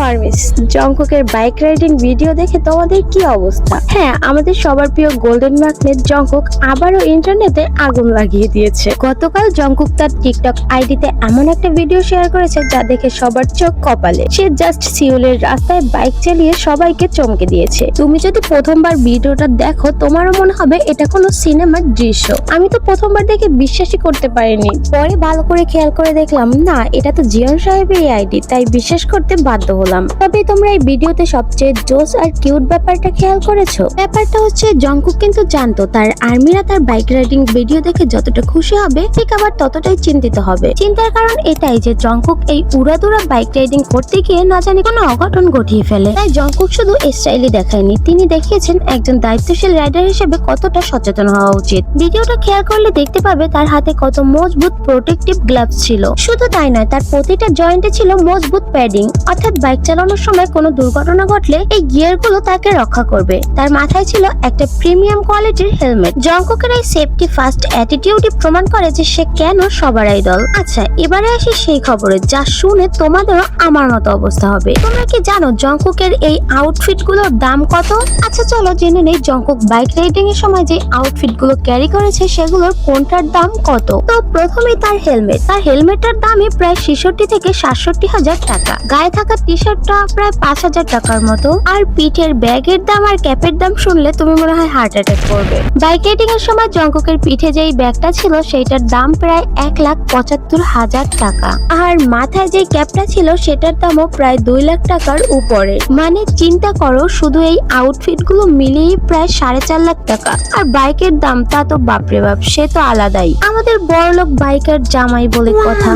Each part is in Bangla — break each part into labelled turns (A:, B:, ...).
A: আর্মিস, জংকুকের বাইক রাইডিং ভিডিও দেখে তোমাদের কি অবস্থা? হ্যাঁ, আমাদের সবার প্রিয় গোল্ডেন ম্যাগনেট জংকুক আবারও ইন্টারনেটে আগুন লাগিয়ে দিয়েছে। গতকাল জংকুক তার টিকটক আইডিতে এমন একটা ভিডিও শেয়ার করেছে যা দেখে সবার চোখ কপালে। সে জাস্ট সিউলের রাস্তায় বাইক চালিয়ে সবাইকে চমকে দিয়েছে। তুমি যদি প্রথমবার ভিডিওটা দেখো তোমারও মনে হবে এটা কোনো সিনেমার দৃশ্য। আমি তো প্রথমবার দেখে বিশ্বাসই করতে পারিনি, পরে ভালো করে খেয়াল করে দেখলাম না, এটা তো জিয়ন সাহেবের আইডি, তাই বিশ্বাস করতে বাধ্য হলাম। তবে তোমরা এই ভিডিওতে সবচেয়ে জোস আর কিউট ব্যাপারটা খেয়াল করেছো? ব্যাপারটা হচ্ছে জংকুক কিন্তু জানতো তার আর্মিরা তার বাইক রাইডিং ভিডিও দেখে যতটা খুশি হবে ঠিক আবার ততটাই চিন্তিত হবে। চিন্তার কারণ এটাই যে জংকুক এই উড়াদুরা বাইক রাইডিং করতে গিয়ে না জানি কোনো অঘটন ঘটিয়ে ফেলে। তাই জংকুক শুধু স্টাইলই দেখায়নি, তিনি দেখিয়েছেন একজন দায়িত্বশীল রাইডার হিসেবে কতটা সচেতন হওয়া উচিত। ভিডিওটা খেয়াল করলে দেখতে পাবে তার হাতে কত মজবুত প্রোটেক্টিভ গ্লাভস ছিল। শুধু তাই নয়, তার প্রতিটা জয়েন্টে ছিল মজবুত প্যাডিং, অর্থাৎ বাইক চালানোর সময় কোনো দুর্ঘটনা ঘটলে এই গিয়ার গুলো তাকে রক্ষা করবে। তার মাথায় ছিল একটা প্রিমিয়াম কোয়ালিটির হেলমেট। জংকুকের এই সেফটি ফার্স্ট অ্যাটিটিউডই প্রমাণ করে যে সে কেন সবার আইডল। আচ্ছা, এবারে আসি সেই খবরে যা শুনে তোমাদেরও আমার মতো অবস্থা হবে। তোমরা কি জানো জংকুকের এই আউটফিট গুলোর দাম কত? আচ্ছা চলো জেনে নেই জংকুক বাইক রাইডিং এর সময় যে আউটফিট গুলো ক্যারি করেছে সেগুলোর কোনটার দাম কত। তো প্রথমেই তার হেলমেট। তার হেলমেটটার দামই প্রায় 66 থেকে 67 হাজার টাকা। গায়ে থাকা টি শার্টটা প্রায় 5,000 টাকার মতো। আর পিঠের ব্যাগের দাম আর ক্যাপের দাম শুনলে তুমি মনে হয় হার্ট অ্যাটাক করবে। বাইক রাইডিং এর সময় জংকুকের পিঠে যেই ব্যাগটা ছিল সেইটার দাম প্রায় 1,75,000 টাকা। আর মাথায় যে ক্যাপটা ছিল সেটার দামও প্রায় 2 লাখ টাকার উপরে। মানে চিন্তা করো, শুধু এই আউটফিট গুলো মিলিয়ে প্রায় 4.5 লাখ টাকা। আর বাইকের দাম তা তো বাপরে বাপ, সে তো আলাদাই, আমাদের বড়লোক বাইকার জামাই বলে কথা।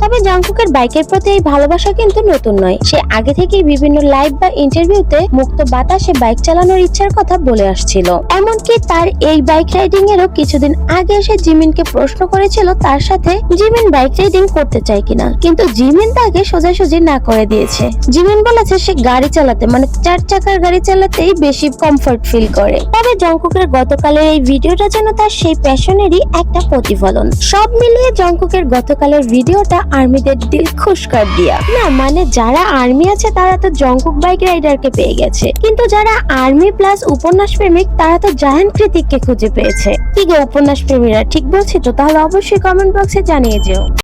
A: তবে জংকুকের বাইকের প্রতি এই ভালোবাসা কিন্তু নতুন নয়। সে আগে থেকেই বিভিন্ন লাইভ বা ইন্টারভিউতে মুক্ত বাতাসে বাইক চালানোর ইচ্ছার কথা বলে আসছিল। এমনকি তার এই বাইক রাইডিং এরও কিছুদিন আগে এসে জিমিনকে প্রশ্ন করেছিল তার সাথে জিমিন বাইক রাইডিং করতে চায় কিনা, কিন্তু জিমিন তাকে সোজাসুজি না করে দিয়েছে। জিমিন বলেছে সে গাড়ি চালাতে, মানে 4 চাকার গাড়ি চালাতেই বেশি কমফর্ট ফিল করে। তবে জংকুকের গতকালের এই ভিডিওটা যেন তার সেই প্যাশনেরই একটা প্রতিফলন। সব মিলিয়ে জংকুকের গতকালের ভিডিওটা আর্মিদের দিল খুশ কর দিয়া। না মানে যারা আর্মি আছে তারা তো জংকুক বাইক রাইডারকে পেয়ে গেছে, কিন্তু যারা আর্মি প্লাস উপন্যাস প্রেমিক তারা তো জায়ান কৃতিককে খুঁজে পেয়েছে। কি গো উপন্যাস প্রেমীরা, ঠিক বলছি তো? তাহলে অবশ্যই কমেন্ট বক্সে জানিয়ে যেও।